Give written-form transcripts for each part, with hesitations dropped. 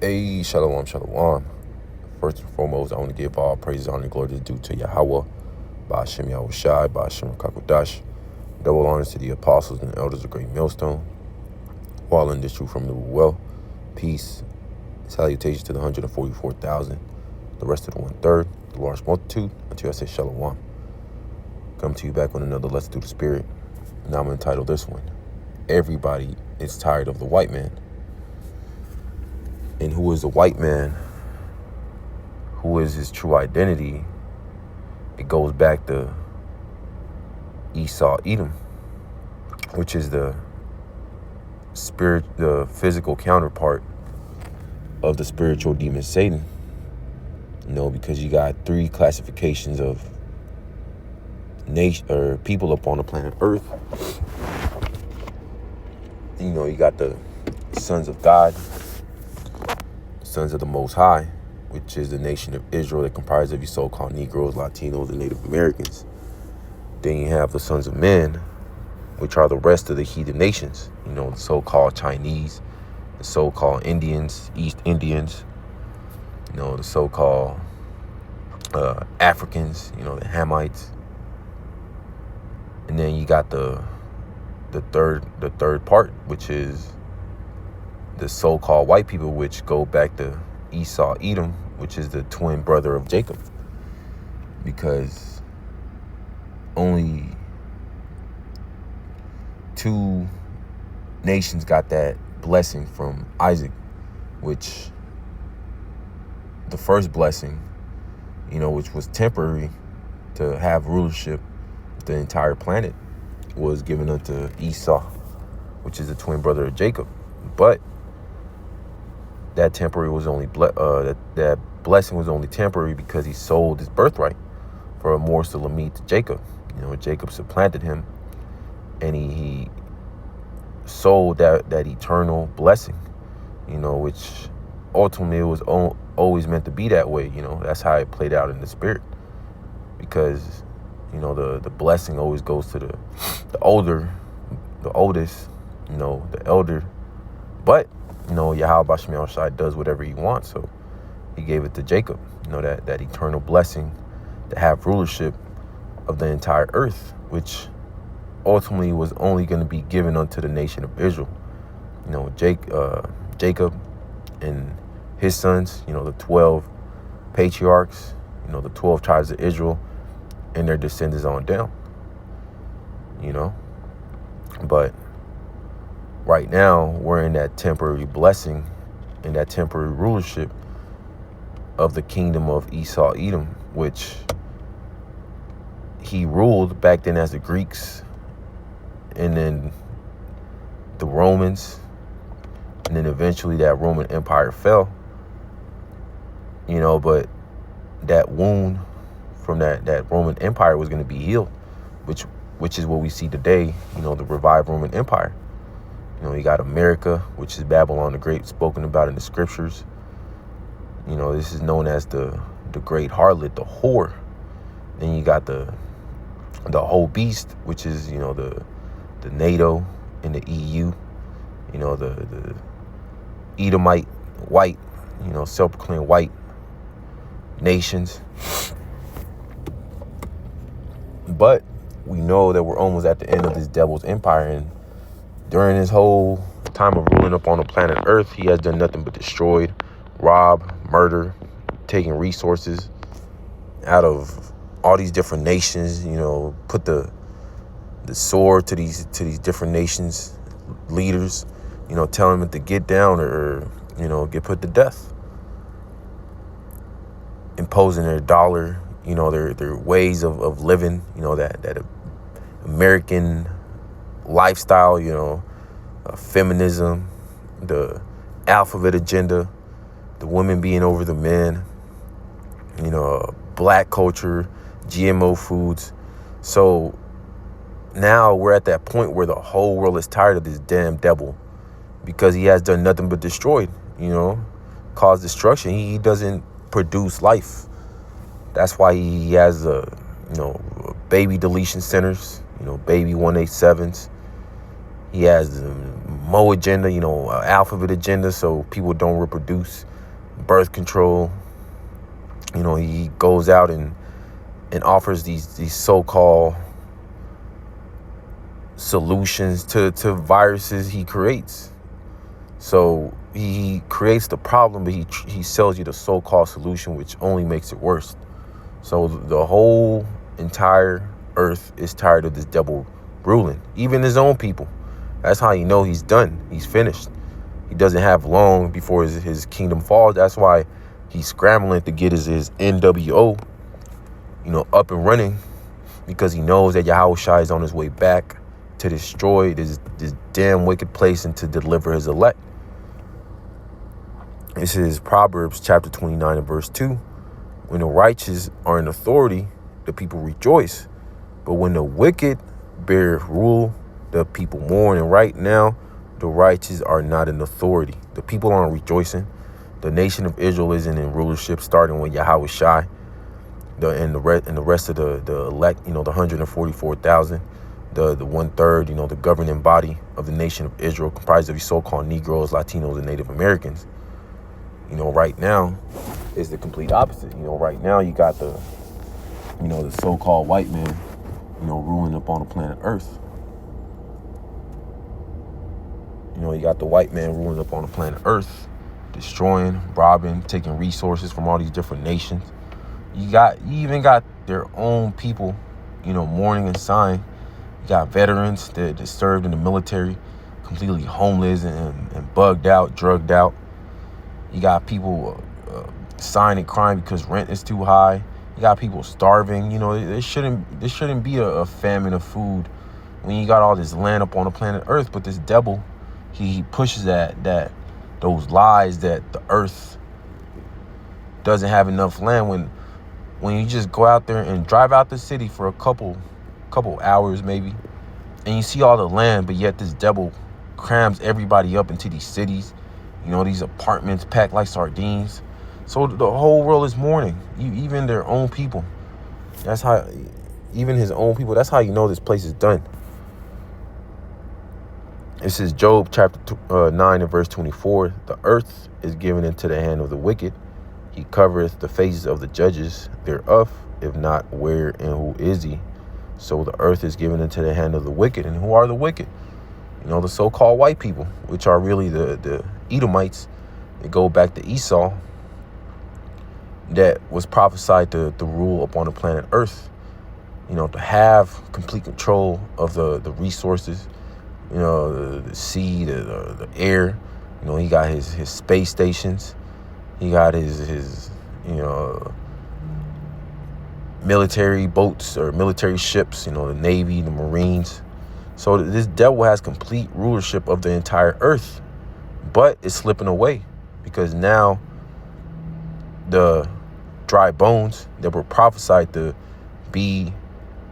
Hey, shalom, shalom. First and foremost, I want to give all praises, honor, and glory due to Yahweh, Ba'ashem Yahushai, Ba'ashem Kakodash. Double honors to the apostles and elders of Great Millstone, who all in this truth from the well. Peace, salutations to the 144,000, the rest of the 1/3, the large multitude, until I say shalom. Come to you back with another Let's Do the Spirit. Now I'm going to title this one, Everybody is Tired of the White Man. And who is the white man? Who is his true identity? It goes back to Esau, Edom, which is the physical counterpart of the spiritual demon Satan. Because you got three classifications of nation or people upon the planet Earth. You got the sons of God, sons of the Most High, which is the nation of Israel that comprises of your so-called Negroes, Latinos, and Native Americans. Then you have the sons of men, which are the rest of the heathen nations, the so-called Chinese, the so-called Indians, East Indians, the so-called Africans, the Hamites. And then you got the third part, which is the so-called white people, which go back to Esau, Edom, which is the twin brother of Jacob, because only two nations got that blessing from Isaac, which the first blessing, which was temporary to have rulership of the entire planet, was given unto Esau, which is the twin brother of Jacob. But that temporary was only that blessing was only temporary because he sold his birthright for a morsel of meat to Jacob. Jacob supplanted him, and he sold that eternal blessing. Which ultimately it was always meant to be that way. That's how it played out in the spirit, because the blessing always goes to the oldest, the elder. But Yahweh Ba'ashem Yahushai does whatever he wants, so he gave it to Jacob, that eternal blessing to have rulership of the entire earth, which ultimately was only going to be given unto the nation of Israel. Jacob and his sons, the 12 patriarchs, the 12 tribes of Israel, and their descendants on down. But right now, we're in that temporary blessing and that temporary rulership of the kingdom of Esau, Edom, which he ruled back then as the Greeks, and then the Romans, and then eventually that Roman Empire fell. But that wound from that Roman Empire was going to be healed, which is what we see today, the revived Roman Empire. You got America, which is Babylon the Great, spoken about in the scriptures. This is known as the great harlot, the whore. Then you got the whole beast, which is, the NATO and the EU, the Edomite white, self-proclaimed white nations. But we know that we're almost at the end of this devil's empire, and during his whole time of ruling upon the planet Earth, he has done nothing but destroyed, rob, murder, taking resources out of all these different nations, put the sword to these different nations leaders, telling them to get down or get put to death, imposing their dollar, their ways of living, that American lifestyle, feminism, the alphabet agenda, the women being over the men, black culture, GMO foods. So now we're at that point where the whole world is tired of this damn devil, because he has done nothing but destroyed, cause destruction. He doesn't produce life. That's why he has baby deletion centers, baby 187s. He has the Mo agenda, alphabet agenda, so people don't reproduce. birth control. He goes out and offers these so-called solutions to viruses he creates. So he creates the problem, but he sells you the so-called solution, which only makes it worse. So the whole entire earth is tired of this devil ruling, even his own people. That's how you know he's done. He's finished. He doesn't have long before his kingdom falls. That's why he's scrambling to get his NWO, up and running, because he knows that Yahushua is on his way back to destroy this damn wicked place and to deliver his elect. This is Proverbs chapter 29 and verse 2. When the righteous are in authority, the people rejoice. But when the wicked bear rule, the people mourn. And right now, the righteous are not in authority. The people aren't rejoicing. The nation of Israel isn't in rulership, starting with Yahushua. And the rest of the elect, the 144,000, the 1/3, the governing body of the nation of Israel, comprised of these so-called Negroes, Latinos, and Native Americans. Right now is the complete opposite. Right now you got the so-called white man, ruling upon the planet Earth. You got the white man ruling upon the planet Earth, destroying, robbing, taking resources from all these different nations. You even got their own people, mourning and sighing. You got veterans that served in the military, completely homeless and bugged out, drugged out. You got people sighing and crying because rent is too high. You got people starving. There shouldn't be a famine of food when you got all this land up on the planet Earth. But this devil, he pushes that those lies that the earth doesn't have enough land, when you just go out there and drive out the city for a couple hours maybe, and you see all the land, but yet this devil crams everybody up into these cities, these apartments packed like sardines. So the whole world is mourning, even their own people. That's how, even his own people, that's how you know this place is done. This is Job chapter 9 and verse 24. The earth is given into the hand of the wicked. He covereth the faces of the judges thereof. If not, where and who is he? So the earth is given into the hand of the wicked. And who are the wicked? The so-called white people, which are really the Edomites. They go back to Esau, that was prophesied to rule upon the planet Earth. To have complete control of the resources, the sea, the air. He got his space stations. He got his military boats or military ships, the Navy, the Marines. So this devil has complete rulership of the entire earth, but it's slipping away because now the dry bones that were prophesied to be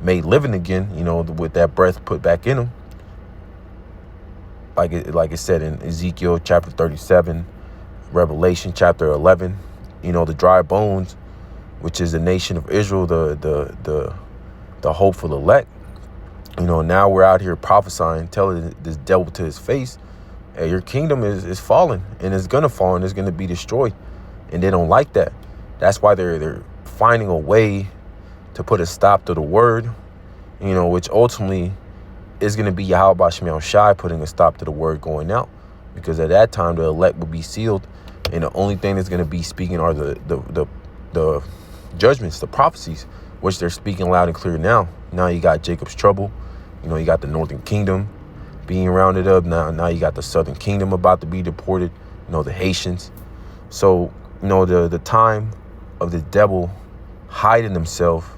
made living again, with that breath put back in them, like it said in Ezekiel chapter 37, Revelation chapter 11, the dry bones, which is the nation of Israel, the hopeful elect. Now we're out here prophesying, telling this devil to his face, hey, your kingdom is falling, and it's gonna fall, and it's gonna be destroyed. And they don't like that. That's why they're finding a way to put a stop to the word, which ultimately is going to be Yahweh Shemel Shai putting a stop to the word going out, because at that time the elect will be sealed, and the only thing that's going to be speaking are the judgments, the prophecies, which they're speaking loud and clear now. Now you got Jacob's trouble, you got the northern kingdom being rounded up. Now you got the southern kingdom about to be deported, the Haitians. So the time of the devil hiding himself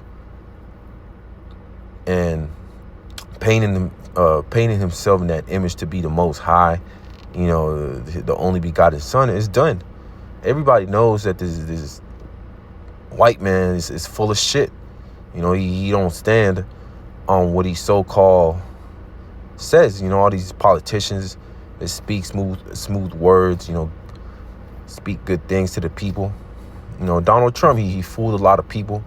and painting himself in that image to be the most high, the only begotten son, is done. Everybody knows that this white man is full of shit. He don't stand on what he so-called says. All these politicians that speak smooth words, speak good things to the people. Donald Trump, he fooled a lot of people,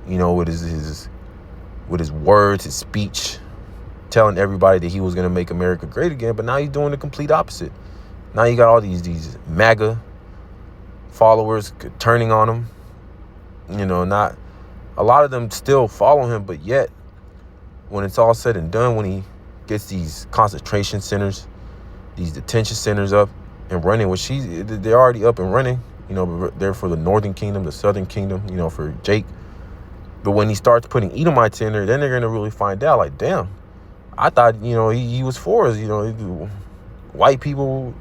with his words, his speech, telling everybody that he was going to make America great again. But now he's doing the complete opposite. Now you got all these MAGA followers turning on him. Not a lot of them still follow him, but yet when it's all said and done, when he gets these concentration centers, these detention centers up and running, which they're already up and running, they're for the Northern Kingdom, the Southern Kingdom, for Jake. But when he starts putting Edomites in there, then they're going to really find out, like, damn, I thought, he was for us, white people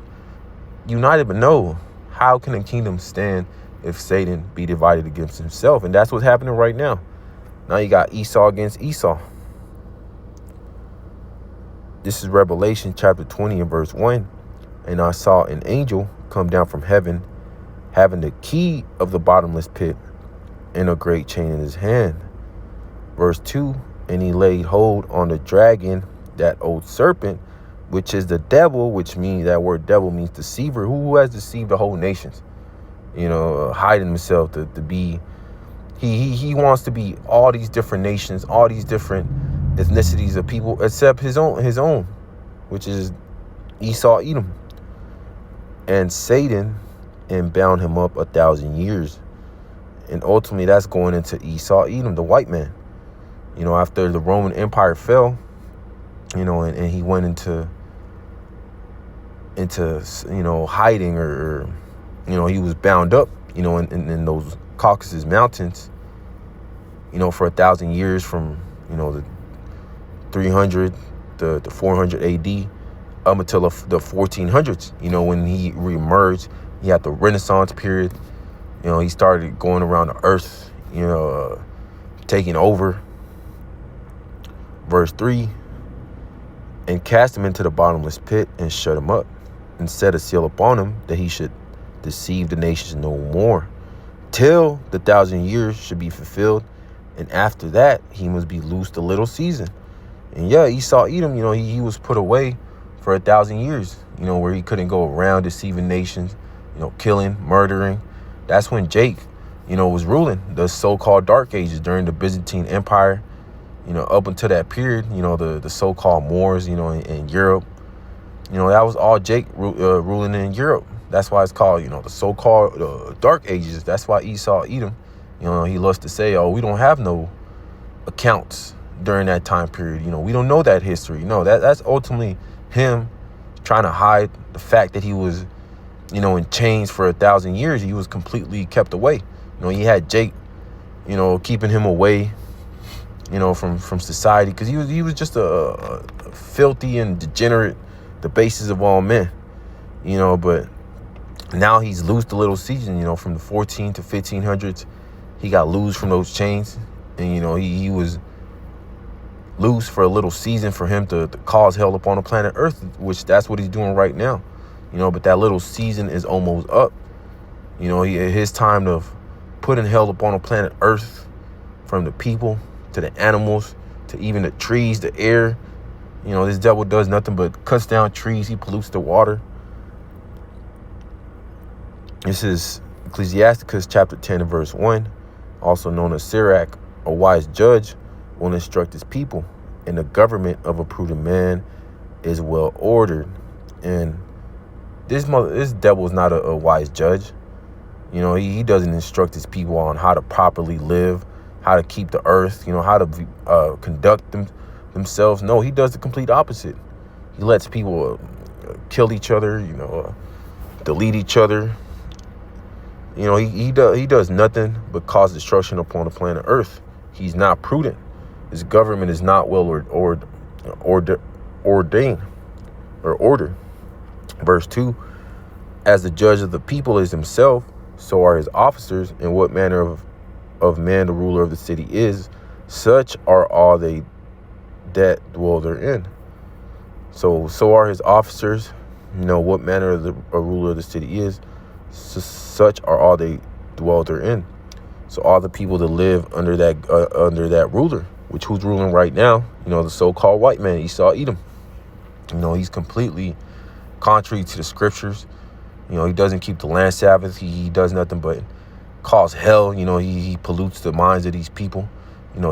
united, but no. How can a kingdom stand if Satan be divided against himself? And that's what's happening right now. Now you got Esau against Esau. This is Revelation chapter 20 and verse 1. And I saw an angel come down from heaven, having the key of the bottomless pit and a great chain in his hand. Verse 2, and he laid hold on the dragon, that old serpent, which is the devil, which means that word devil means deceiver, who has deceived the whole nations, hiding himself to be, he wants to be all these different nations, all these different ethnicities of people, except his own, which is Esau, Edom. And Satan, and bound him up 1,000 years. And ultimately that's going into Esau, Edom, the white man. After the Roman Empire fell, and he went into hiding, or he was bound up, in those Caucasus Mountains, for 1,000 years, from, the 300 to 400 AD up until the 1400s, when he reemerged. He had the Renaissance period. He started going around the earth, taking over. Verse 3, and cast him into the bottomless pit and shut him up, and set a seal upon him, that he should deceive the nations no more, till the 1,000 years should be fulfilled. And after that, he must be loosed a little season. And yeah, Esau, Edom, he was put away for 1,000 years, where he couldn't go around deceiving nations, killing, murdering. That's when Jake, was ruling the so-called Dark Ages during the Byzantine Empire, up until that period, the so-called Moors, in Europe. That was all Jake ruling in Europe. That's why it's called, the so-called Dark Ages. That's why Esau, Edom, he loves to say, oh, we don't have no accounts during that time period. We don't know that history. No, that's ultimately him trying to hide the fact that he was, in chains for 1,000 years. He was completely kept away. He had Jake, keeping him away, from society, because he was just a filthy and degenerate, the basis of all men, but now he's loosed a little season, from the 14 to 1500s. He got loose from those chains, and, he was loose for a little season for him to cause hell upon the planet Earth, which that's what he's doing right now, but that little season is almost up. His time of putting hell upon the planet Earth, from the people to the animals to even the trees, the air. This devil does nothing but cuts down trees. He pollutes the water. This is Ecclesiasticus chapter 10 and verse 1, also known as Sirach. A wise judge will instruct his people, and the government of a prudent man is well ordered. And this devil is not a wise judge. He doesn't instruct his people on how to properly live, how to keep the earth, how to conduct themselves. No, he does the complete opposite. He lets people kill each other, delete each other. He does nothing but cause destruction upon the planet Earth. He's not prudent. His government is not well ordained or ordered. Verse 2, as the judge of the people is himself, so are his officers. And what manner of man the ruler of the city is, such are all they that dwell therein. So are his officers. What manner of a ruler of the city is, such are all they dwell therein. So all the people that live under that ruler, which who's ruling right now, the so-called white man, Esau, Edom. He's completely contrary to the scriptures. He doesn't keep the land Sabbath. He does nothing but cause hell. He pollutes the minds of these people,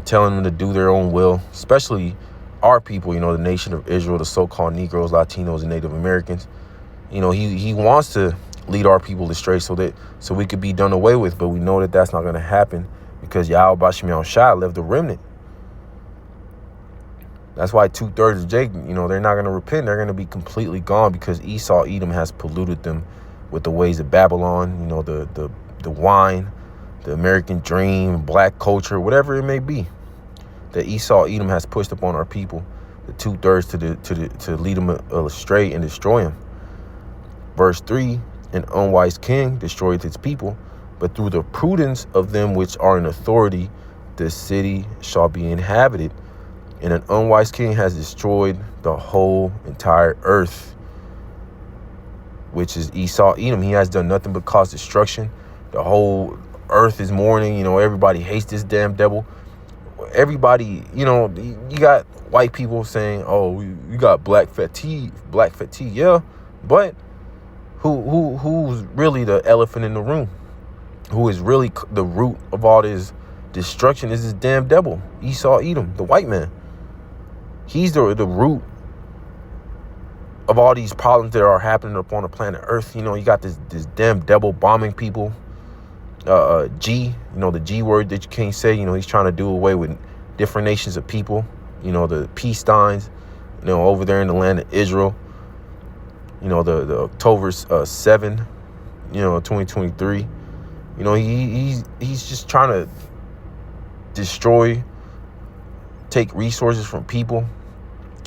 telling them to do their own will, especially our people, the nation of Israel, the so-called Negroes, Latinos, and Native Americans. He wants to lead our people astray so we could be done away with. But we know that that's not going to happen because Yahweh Bashim Yahushua left a remnant. That's why 2/3 of Jacob, they're not going to repent. They're going to be completely gone because Esau, Edom has polluted them with the ways of Babylon, the wine, the American dream, black culture, whatever it may be that Esau, Edom has pushed upon our people, the 2/3 to lead them astray and destroy them. Verse 3, an unwise king destroyeth his people, but through the prudence of them which are in authority, the city shall be inhabited. And an unwise king has destroyed the whole entire earth, which is Esau, Edom. He has done nothing but cause destruction. The whole earth is mourning. Everybody hates this damn devil. Everybody, you got white people saying, "Oh, you got black fatigue." Yeah, but who's really the elephant in the room? Who is really the root of all this destruction? Is this damn devil, Esau, Edom, the white man. He's the root of all these problems that are happening upon the planet Earth. You got this damn devil bombing people. G, the G word that you can't say. He's trying to do away with different nations of people. The peace signs, over there in the land of Israel. The October 7, 2023. He's just trying to destroy, take resources from people.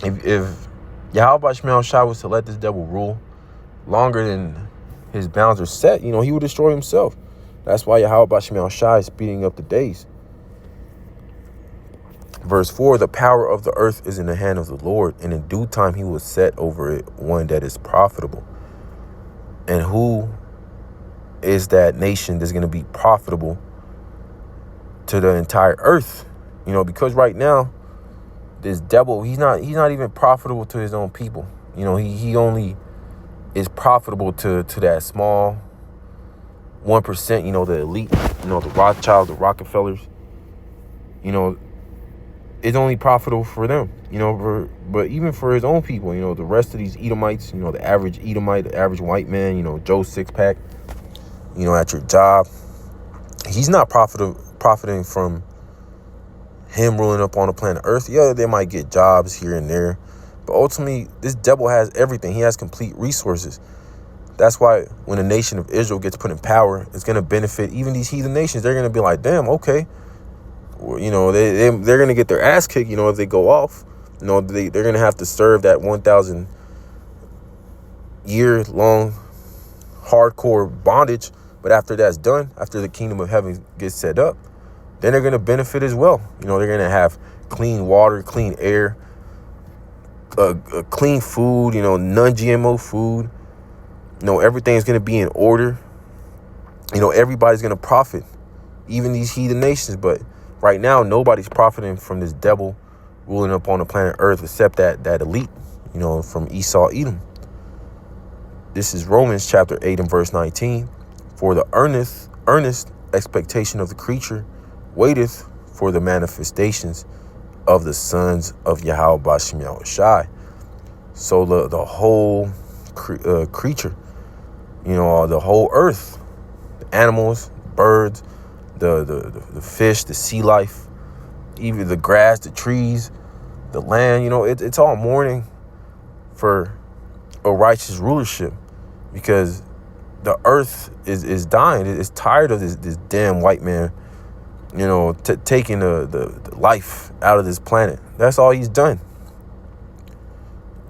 If Yahweh Shemel Shah was to let this devil rule longer than his bounds are set, he would destroy himself. That's why Yahweh Shemel Shah is speeding up the days. Verse 4, the power of the earth is in the hand of the Lord, and in due time he will set over it one that is profitable. And who is that nation that's going to be profitable to the entire earth? Because right now, this devil, he's not even profitable to his own people. He only is profitable to that small 1%, the elite, the Rothschild, the Rockefellers. It's only profitable for them, but even for his own people, the rest of these Edomites, the average Edomite, the average white man, Joe Sixpack, at your job, he's not profiting from him ruling up on the planet Earth. Yeah, they might get jobs here and there, but ultimately, this devil has everything. He has complete resources. That's why when the nation of Israel gets put in power, it's going to benefit even these heathen nations. They're going to be like, damn, okay. They're going to get their ass kicked, if they go off. They're going to have to serve that 1,000 year long hardcore bondage. But after that's done, after the kingdom of heaven gets set up, then they're going to benefit as well. They're going to have clean water, clean air, clean food, non-GMO food. Everything's going to be in order. Everybody's going to profit, even these heathen nations. But right now, nobody's profiting from this devil ruling up on the planet Earth except that elite, from Esau, Edom. This is Romans chapter 8 and verse 19. For the earnest expectation of the creature waiteth for the manifestations of the sons of Yahweh Bashim Yahushai. So the whole creature, the whole earth, the animals, birds, the fish, the sea life, even the grass, the trees, the land, it's all mourning for a righteous rulership, because the earth is dying. It's tired of this damn white man, taking the life out of this planet. That's all he's done.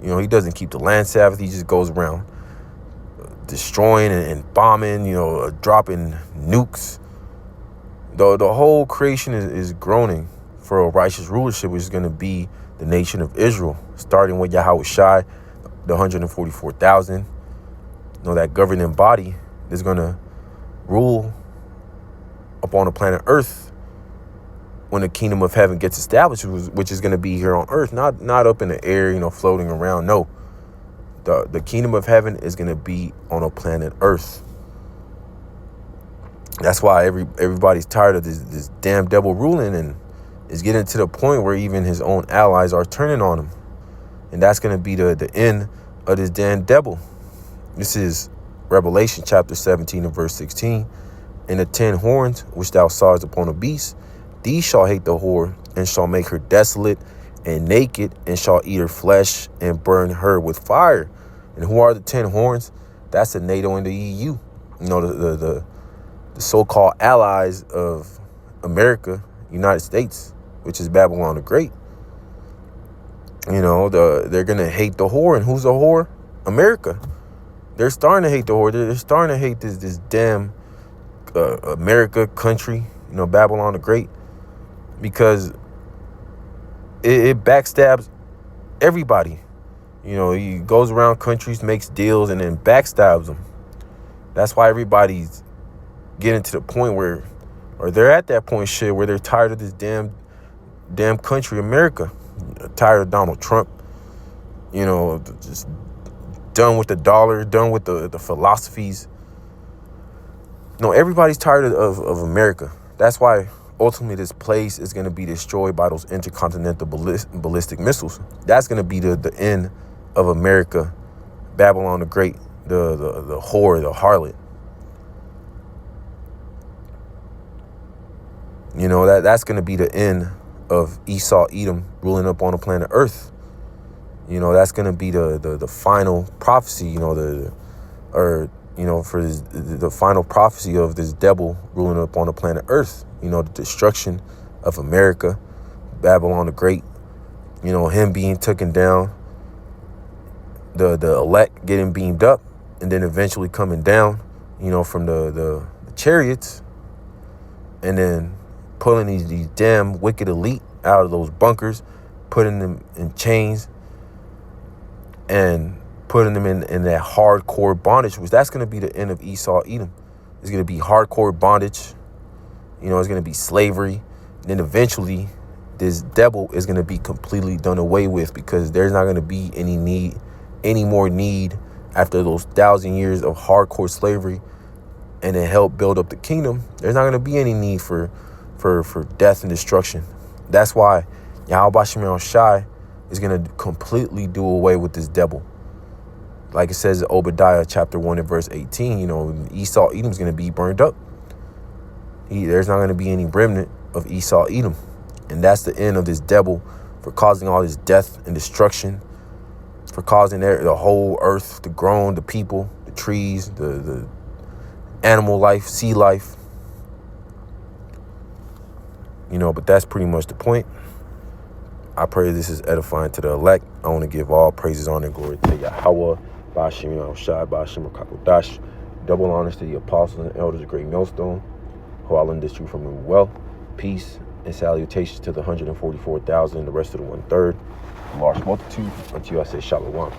He doesn't keep the land Sabbath. He just goes around destroying and bombing, dropping nukes. The whole creation is groaning for a righteous rulership, which is going to be the nation of Israel, starting with Yahweh Shai, the 144,000. That governing body is going to rule upon the planet Earth when the kingdom of heaven gets established, which is going to be here on earth, not up in the air, floating around. No, the kingdom of heaven is going to be on a planet Earth. That's why everybody's tired of this damn devil ruling, and is getting to the point where even his own allies are turning on him. And that's going to be the end of this damn devil. This is Revelation chapter 17 and verse 16. And the 10 horns which thou sawest upon the beast, these shall hate the whore, and shall make her desolate and naked, and shall eat her flesh, and burn her with fire. And who are the 10 horns? That's the NATO and the EU. You know, the so-called allies of America, United States, which is Babylon the Great. You know, they're going to hate the whore. And who's the whore? America. They're starting to hate the whore. They're starting to hate this damn America country, you know, Babylon the Great, because it backstabs everybody. You know, he goes around countries, makes deals, and then backstabs them. That's why everybody's getting to the point where, or they're at that point, shit, where they're tired of this damn country, America. Tired of Donald Trump. You know, just done with the dollar, done with the philosophies. No, everybody's tired of America. That's why ultimately this place is going to be destroyed by those intercontinental ballistic missiles. That's going to be the end of America, Babylon the Great, the whore, the harlot. You know, that's going to be the end of Esau, Edom ruling up on the planet Earth. You know, that's going to be the final prophecy, you know, for the final prophecy of this devil ruling up on the planet Earth. You know, the destruction of America, Babylon the Great, you know, him being taken down, the elect getting beamed up, and then eventually coming down, you know, from the chariots, and then pulling these damn wicked elite out of those bunkers, putting them in chains, and putting them in that hardcore bondage, which that's going to be the end of Esau, Edom. It's going to be hardcore bondage. You know, it's going to be slavery. And then eventually this devil is going to be completely done away with, because there's not going to be any more need after those 1,000 years of hardcore slavery and then help build up the kingdom. There's not going to be any need for death and destruction. That's why Yahweh Shem Shai is going to completely do away with this devil. Like it says in Obadiah chapter 1 and verse 18, you know, Esau, Edom is going to be burned up. There's not going to be any remnant of Esau, Edom. And that's the end of this devil, for causing all this death and destruction, for causing the whole earth to groan, the people, the trees, the animal life, sea life. You know, but that's pretty much the point. I pray this is edifying to the elect. I want to give all praises, honor, and glory to Yahweh, Ba'ashem Yahushai, Ba'ashem Kakodash. Double honors to the apostles and elders of Great Millstone, who all in this truth from them well. Peace and salutations to the 144,000 and the rest of the 1/3, the large multitude. Unto you I say shalom.